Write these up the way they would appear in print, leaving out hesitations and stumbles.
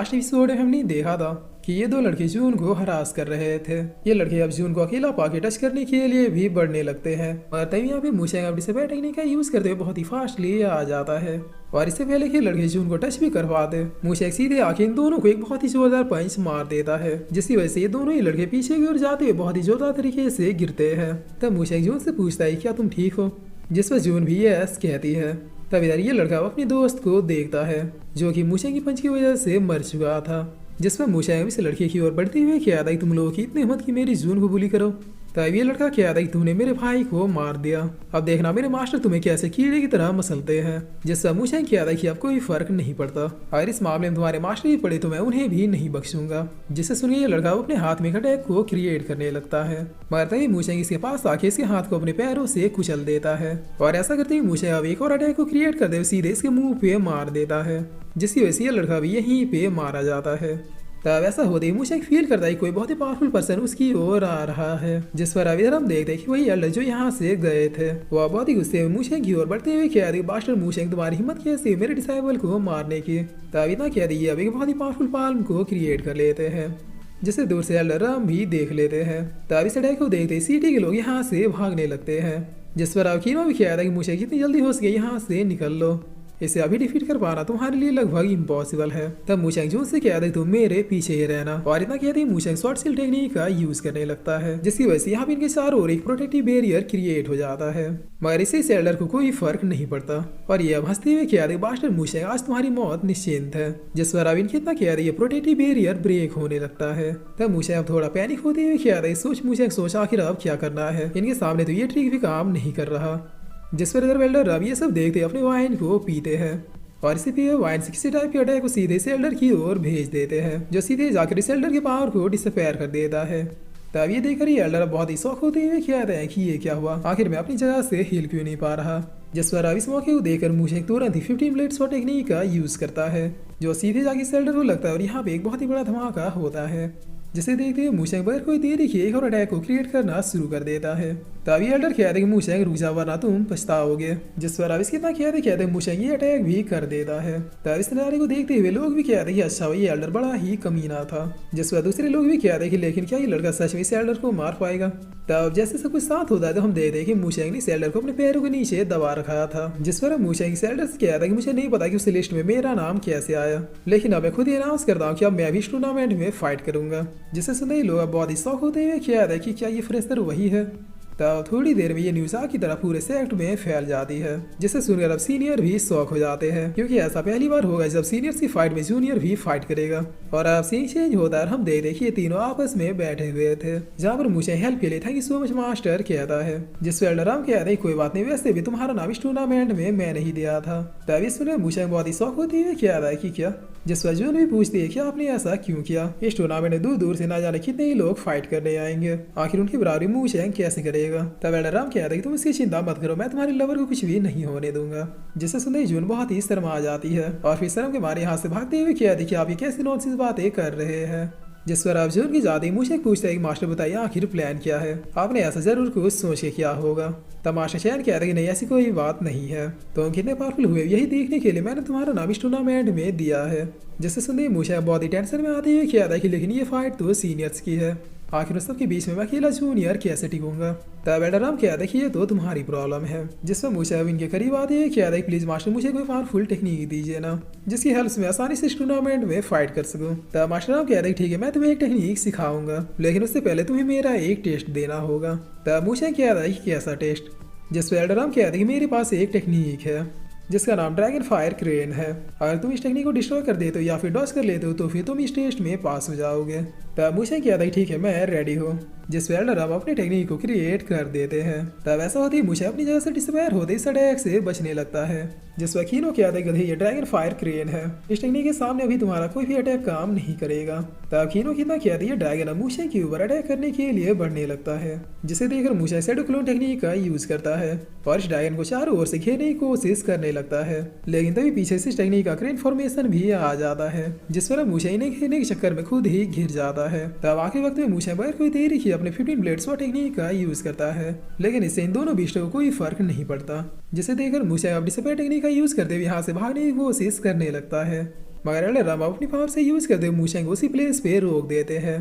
Last episode में हमने देखा था कि ये दो लड़के जून को हरास कर रहे थे। ये लड़के अब जून को अकेला पाके टच करने के लिए भी बढ़ने लगते हैं, मगर तभी यहाँ पे मूशेंग अपनी से टेक्निक का यूज करते हुए बहुत ही फास्टली आ जाता है और इससे पहले कि लड़के जून को टच भी करवा दे, मूशेंग सीधे आके इन दोनों को एक बहुत ही जोरदार पंच मार देता है, जिसकी वजह से ये दोनों ही लड़के पीछे की ओर जाते हुए बहुत ही जोरदार तरीके से गिरते हैं। तब मूशेंग जून से पूछता है क्या तुम ठीक हो, जिस पर जून भी यस कहती है। तब इधर ये लड़का अपने दोस्त को देखता है जो कि मूशेंग की पंच की वजह से मर चुका था, जिस पर मूशेंग इस लड़के की ओर बढ़ते हुए कहता है तुम लोगों की इतनी हिम्मत की मेरी जून को बुली करो। तब ये लड़का कहता है कि तूने मेरे भाई को मार दिया, अब देखना मेरे मास्टर तुम्हें कैसे कीड़े की तरह मसलते हैं। जिस पर मूशेंग कहता है कि अब कोई फर्क नहीं पड़ता, अगर इस मामले में तुम्हारे मास्टर भी पड़े तो मैं उन्हें भी नहीं बख्शूंगा। जिससे सुनिए ये लड़का अपने हाथ में अटैक को क्रिएट करने लगता है, मगर तभी मूशेंग इसके पास आके इसके हाथ को अपने पैरों से कुचल देता है और ऐसा करते ही मूशेंग अब एक और अटैक को क्रिएट करते हुए सीधे इसके मुंह पे मार देता है, जिसकी वजह से ये लड़का भी यहीं पे मारा जाता है। तब ऐसा होते ही मूशेंग फील करता है कोई बहुत ही पावरफुल पर्सन उसकी ओर आ रहा है, जिस पर अभी हम देखते हैं कि वही एल्डर जो यहाँ से गए थे वह बहुत ही गुस्से में मूशेंग की ओर बढ़ते हुए कह दी मास्टर मूशेंग तुम्हारी हिम्मत कैसे हुई मेरे डिसाइबल को मारने की। तब इतना कह दी अब एक बहुत ही पावरफुल पाल्म को क्रिएट कर लेते हैं, जिसे दूर से एल्डर राम भी देख लेते हैं। तब इस अटैक को देखते ही सिटी के लोग यहाँ से भागने लगते हैं, जिस पर अकीनो भी कह था कि मूशेंग कितनी जल्दी हो सके यहाँ से निकल लो, इसे अभी डिफीट कर पाना तुम्हारे लिए लगभग इम्पॉसिबल है। तब मूशेंग जून से कहते तुम मेरे पीछे ही रहना और इतना कहते ही मूशेंग शॉर्ट स्किल टेक्निक का यूज करने लगता है, जिसकी वजह से यहाँ पे इनके चारों ओर एक प्रोटेक्टिव बैरियर क्रिएट हो जाता है, मगर इससे सेल्डर को कोई फर्क नहीं पड़ता और ये अब हंसते हुए कहते मास्टर मूशेंग आज तुम्हारी मौत निश्चिंत है। जिस पर अब इनके इतना कहते ये प्रोटेक्टिव बैरियर ब्रेक होने लगता है। तब मूशेंग अब थोड़ा पैनिक होते हुए कहते सोच मूशेंग सोच आखिर अब क्या करना है, इनके सामने तो ये ट्रिक भी काम नहीं कर रहा। जिस पर इधर वेल्डर अब ये सब देखते अपने वाइन को पीते हैं और इसी पे वाइन से किसी टाइप के अटैक को सीधे सेल्डर की ओर भेज देते हैं, जो सीधे जाकर सेल्डर के पावर को डिसअपेयर कर देता है। तब ये देखकर ये एल्डर बहुत ही शौक होते हुए कहते हैं कि ये क्या हुआ, आखिर मैं अपनी जगह से हिल क्यों नहीं पा रहा। जिस पर अब इस मौके को देखकर मूशेंग तुरंत ही 15 ब्लेड शॉट टेक्निक का यूज करता है, जो सीधे जाके सेल्डर को लगता है और यहाँ पे एक बहुत ही बड़ा धमाका होता है, जिसे देखते हुए मूशेंग बगैर कोई देरी किए एक और अटैक को क्रिएट करना शुरू कर देता है। तभी एल्डर कहते कि मूशेंग रुक जा वरना तुम पछताओगे। जिस पर अब इसके इतना कहते मूशेंग ये अटैक भी कर देता है। तब इस नज़ारे को देखते हुए लोग भी कहते कि अच्छा ये एल्डर बड़ा ही कमीना था। जिस पर दूसरे लोग भी कहते कि लेकिन क्या ये लड़का सच में इस एल्डर को मार पाएगा। तब जैसे सब कुछ साथ होता है तो हम देखते हैं कि मूशेंग ने इस एल्डर को अपने पैरों के नीचे दबा रखा था, जिस पर मूशेंग इस एल्डर से कहता कि मुझे नहीं पता कि उस लिस्ट में मेरा नाम कैसे आया, लेकिन अब मैं खुद ही अनाउंस करता हूँ कि अब मैं भी इस टूर्नामेंट में फाइट करूंगा। जिससे सुनते ही लोग अब बहुत ही शौक होते हैं कहते हैं कि क्या ये फ्रेशनर वही है। तब थोड़ी देर में ये न्यूज आग की तरह पूरे सेक्ट में फैल जाती है, जिससे सुनकर अब सीनियर भी शौक हो जाते हैं, क्योंकि ऐसा पहली बार होगा जब सीनियर्स की फाइट में जूनियर भी फाइट करेगा। और अब सीन चेंज होता है, हम देख देखिए तीनों आपस में बैठे हुए थे, जहाँ पर मुझे हेल्प के लिए thank you so much master कहता है। जिस पर एल्डराम कहता है कोई बात नहीं, वैसे भी तुम्हारा नाम इस टूर्नामेंट में मैं नहीं दिया था। तभी सुने मुझे बहुत ही शौक होती है कहता है कि क्या। जिस पर जून भी पूछती है कि आपने ऐसा क्यों किया, इस टूर्नामेंट में दूर दूर से ना जाने कितने ही लोग फाइट करने आएंगे, आखिर उनकी बराबरी मूशेंग कैसे करेगा। तब एल्डराम कहता है कि तुम इसकी चिंता मत करो, मैं तुम्हारे लवर को कुछ भी नहीं होने दूंगा। जिससे सुनते ही जून बहुत ही शर्मा जाती है और फिर शर्म के मारे यहाँ से भागते हुए कहती है कि आप ये कैसी नॉनसेंस बातें कर रहे हैं। जिस पर आप जून की जाते ही मुझे पूछता है कि मास्टर बताइए आखिर प्लान क्या है, आपने ऐसा जरूर कुछ सोच के किया होगा। तब मास्टर चैन कहता है कि नहीं ऐसी कोई बात नहीं है, तो हम कितने पावरफुल हुए यही देखने के लिए मैंने तुम्हारा नाम इस टूर्नामेंट में दिया है। जिससे सुनते ही मुझे बहुत ही टेंशन में आते हुए कहता है कि लेकिन ये फाइट तो सीनियर्स की है, आखिर उस सबके बीच में मैं अकेला जूनियर कैसे टिकूंगा। तब एल्डराम कहता है कि ये तो तुम्हारी प्रॉब्लम है। जिसमें मुझे अब इनके करीब आते हैं कहता है प्लीज मास्टर मुझे कोई पावरफुल टेक्निक दीजिए ना, जिसकी हेल्प से मैं आसानी से इस टूर्नामेंट में फाइट कर सकूं। तब मास्टर राम कहता है ठीक है मैं तुम्हें एक टेक्निक सिखाऊंगा, लेकिन उससे पहले तुम्हें मेरा एक टेस्ट देना होगा। तब मुझे कहता है कि कैसा टेस्ट। जिस पर एल्डराम कहता है कि मेरे पास एक टेक्निक है जिसका नाम ड्रैगन फायर क्रेन है, अगर तुम इस टेक्निक को डिस्ट्रॉय कर देते हो या फिर डॉस कर लेते हो तो फिर तुम इस टेस्ट में पास हो जाओगे। तब मुझे कहता है ठीक है मैं रेडी हूँ। जिस पर एल्डर अब अपनी टेक्निक को क्रिएट कर देते हैं। तब ऐसा होती है मुझे अपनी जगह से डिसअपेयर होते इस अटैक से बचने लगता है। जिस पर कीनो कहता है गधे ये ड्रैगन फायर क्रेन है, इस टेक्निक के सामने अभी तुम्हारा कोई भी अटैक काम नहीं करेगा। तब कीनो कितना कहती है ड्रैगन अब मूशे के ऊपर अटैक करने के लिए बढ़ने लगता है, जिसे देखकर मूशे शैडो क्लोन टेक्निक का यूज करता है और इस ड्रैगन को चारों ओर से घेरने की कोशिश करने लगता है, लेकिन तभी पीछे से इस टेक्निक का क्रेन फॉर्मेशन भी आ जाता है, जिस पर मूशे इन्हें घेरने के चक्कर में खुद ही घिर जाता है। तब आखिरी वक्त में मूशे बगैर कोई देरी किए अपने 15 ब्लेड्स टेक्निक का यूज करता है, लेकिन इससे इन दोनों बीस्टों को कोई फर्क नहीं पड़ता। जिसे देखकर मूशे अब डिसअपेयर टेक्निक का यूज करते हुए यहाँ से भागने की कोशिश करने लगता है। मगर एल्डर राम अपनी पावर से यूज करते हुए मूशेंग को उसी प्लेस पे रोक देते हैं।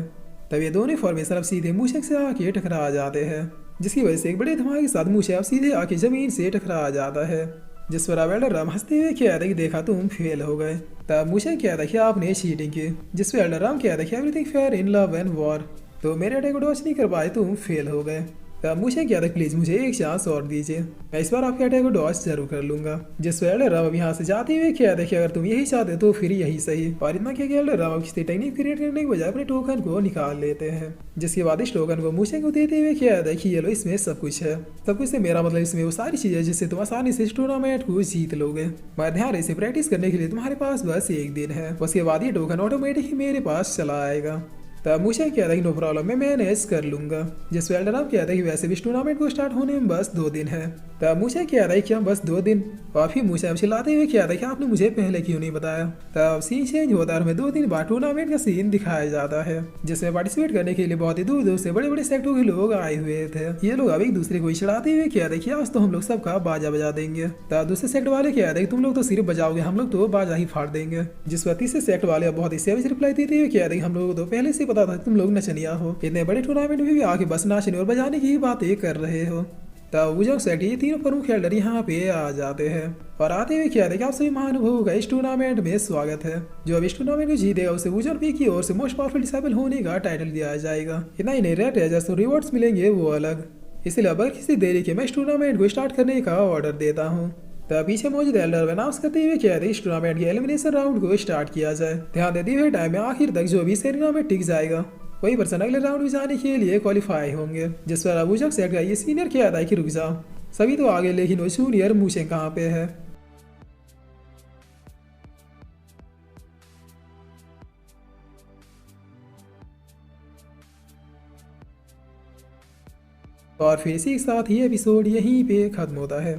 तब ये दोनों फॉर्मेशन अब सीधे मूशेंग से आके टकरा जाते हैं, जिसकी वजह से एक बड़े धमाके के साथ मूशेंग अब सीधे आके जमीन से टकरा जाता है। जिस पर अब एल्डर राम हंसते हुए कहता है कि देखा तुम फेल हो गए। तब मूशेंग कहता है कि आपने चीटिंग की, जिस पर एल्डर राम कहता है कि everything fair in love and war, तो मेरे अटैक को डॉज नहीं कर पाए, तुम फेल हो गए। तब मूशेंग कहता है प्लीज मुझे एक चांस और दीजिए, मैं इस बार आपके अटैक को डॉज जरूर कर लूंगा। जिस पर एल्डर राम अब यहाँ से जाते हुए कहता है कि अगर तुम यही चाहते तो फिर यही सही। और इतना क्या एल्डर राम अब किसी टेक्निक क्रिएट करने के बजाय अपने टोकन को निकाल लेते हैं, जिसके बाद इस टोकन को मूशेंग को देते हुए कहता है कि ये लो, इसमें सब कुछ है। सब कुछ से मेरा मतलब इसमें वो सारी चीजें जिससे तुम आसानी से इस टूर्नामेंट को जीत लोगे। मगर ध्यान इसे प्रैक्टिस करने के लिए तुम्हारे पास बस एक दिन है, उसके बाद ये टोकन ऑटोमेटिक ही मेरे पास चला आएगा। तब मूशेंग कहता है कि नो प्रॉब्लम, मैं मैनेज कर लूंगा। जिस पर एल्डर राम कहता है कि वैसे भी इस टूर्नामेंट को स्टार्ट होने में बस 2 दिन है। तब मूशेंग कहता है क्या बस 2 दिन? और फिर मूशेंग चिल्लाते हुए कहता है कि आपने मुझे पहले क्यों नहीं बताया। तब सीन चेंज होता है और हमें 2 दिन बाद टूर्नामेंट का सीन दिखाया जाता है, जिसमें पार्टिसिपेट करने के लिए बहुत ही दूर दूर से बड़े बड़े सेक्टरों के लोग आए हुए थे। ये लोग अब एक दूसरे को चिढ़ाते हुए कहते हैं कि आज तो हम लोग सबका बाजा बजा देंगे। तब दूसरे सेक्टर वाले कहते हैं कि तुम लोग तो सिर्फ बजाओगे, हम लोग तो बाजा ही फाड़ देंगे। जिस पर तीसरे सेक्टर वाले बहुत ही सेविज रिप्लाई देते हुए कहते हैं कि हम लोग तो पहले से पता था तुम लोग नचनिया हो, इतने बड़े टूर्नामेंट में भी आके बस नाचने और बजाने की बातें कर रहे हो। तब वुजंग सेक्टर ये तीनों प्रमुख एल्डर यहाँ पे आ जाते हैं और आते हुए कहते हैं कि आप सभी महानुभावों का इस टूर्नामेंट में स्वागत है। जो अब इस टूर्नामेंट को जीतेगा उसे वुजंग पी की ओर से मोस्ट पावरफुल डिसेबल होने का टाइटल दिया जाएगा। इतना ही नहीं, रेड ट्रेजर्स और रिवॉर्ड्स मिलेंगे वो अलग। इसलिए अब किसी देरी के मैं इस टूर्नामेंट को स्टार्ट करने का ऑर्डर देता हूँ। तब पीछे मौजूद एल्डर अनाउंस करते हुए कहते हैं इस टूर्नामेंट के एलिमिनेशन राउंड को स्टार्ट किया जाए। ध्यान देते हुए टाइम में आखिर तक जो भी सेरेना में टिक जाएगा वही पर्सन अगले राउंड में जाने के लिए क्वालिफाई होंगे। जिस पर अबूजक सेट का ये सीनियर कहता है कि रुक जाओ, सभी तो आगे लेकिन वो जूनियर मूशेंग कहाँ पे है। और फिर इसी के साथ ही एपिसोड यहीं पे खत्म होता है।